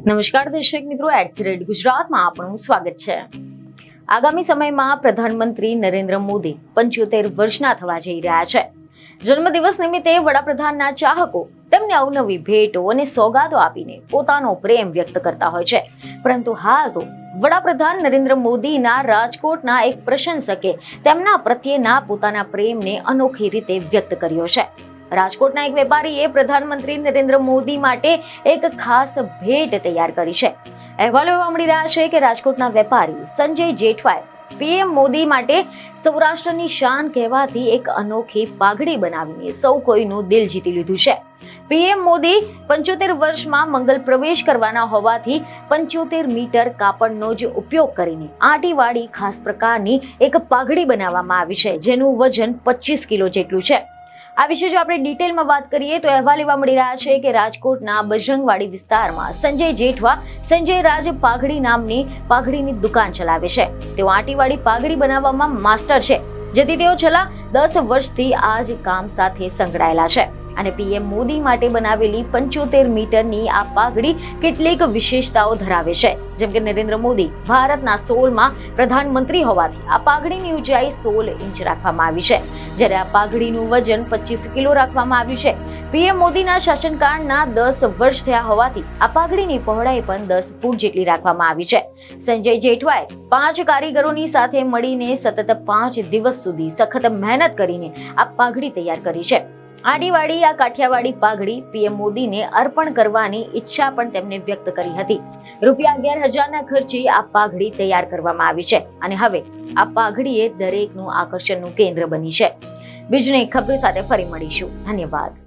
નમસ્કાર દર્શક મિત્રો, @ગુજરાતમાં આપનું સ્વાગત છે। આગામી સમયમાં પ્રધાનમંત્રી નરેન્દ્ર મોદી 75 વર્ષના થવા જઈ રહ્યા છે। જન્મદિવસ નિમિત્તે વડાપ્રધાનના ચાહકો તેમને અવનવી ભેટો અને સોગાદો આપીને પોતાનો પ્રેમ વ્યક્ત કરતા હોય છે, પરંતુ હાલ તો વડાપ્રધાન નરેન્દ્ર મોદીના રાજકોટના એક પ્રશંસકે તેમના પ્રત્યેના પોતાના પ્રેમને અનોખી રીતે વ્યક્ત કર્યો છે। રાજકોટના એક વેપારીએ પ્રધાનમંત્રી નરેન્દ્ર મોદી માટે એક ખાસ ભેટ તૈયાર કરી છે। અહેવાલો એવા મળી રહ્યા છે કે રાજકોટના વેપારી સંજય જેઠવાએ પીએમ મોદી માટે સૌરાષ્ટ્રની શાન કહેવાતી એક અનોખી પાઘડી બનાવીને સૌ કોઈનું દિલ જીતી લીધું છે। પીએમ મોદી 75 વર્ષમાં મંગલ પ્રવેશ કરવાના હોવાથી 75 મીટર કાપડનો જ ઉપયોગ કરીને આંટીવાળી ખાસ પ્રકારની એક પાઘડી બનાવવામાં આવી છે, જેનું વજન 25 કિલો જેટલું છે। આ વિશે જો આપણે ડિટેલમાં વાત કરીએ તો અહેવાલ એવા મળી રહ્યા છે કે રાજકોટના બજરંગવાડી વિસ્તારમાં સંજય જેઠવા સંજય રાજ પાઘડી નામની પાઘડીની દુકાન ચલાવે છે। તેઓ આંટીવાળી પાઘડી બનાવવામાં માસ્ટર છે, જેથી તેઓ છેલ્લા 10 વર્ષથી આ જ કામ સાથે સંકળાયેલા છે અને પીએમ મોદી માટે બનાવેલી 75 મીટરની આ પાઘડી કેટલીક વિશેષતાઓ ધરાવે છે, જેમ કે નરેન્દ્ર મોદી ભારતના 16માં પ્રધાનમંત્રી હોવાથી આ પાઘડીની ઊંચાઈ 16 ઇંચ રાખવામાં આવી છે, જ્યારે આ પાઘડીનું વજન 25 કિલો રાખવામાં આવ્યું છે। પીએમ મોદીના શાસનકાળના 10 વર્ષ થયા હોવાથી આ પાઘડીની પહોળાઈ પણ 10 ફૂટ જેટલી રાખવામાં આવી છે। સંજય જેઠવાએ 5 કારીગરોની સાથે મળીને સતત 5 દિવસ સુધી સખત મહેનત કરીને આ પાઘડી તૈયાર કરી છે। આંટીવાળી આ કાઠિયાવાડી પાઘડી પીએમ મોદીને અર્પણ કરવાની ઈચ્છા પણ તેમને વ્યક્ત કરી હતી। રૂપિયા 11,000ના ખર્ચે આ પાઘડી તૈયાર કરવામાં આવી છે અને હવે આ પાઘડીએ દરેકનું આકર્ષણનું કેન્દ્ર બની છે। બીજની ખબર સાથે ફરી મળીશું। ધન્યવાદ।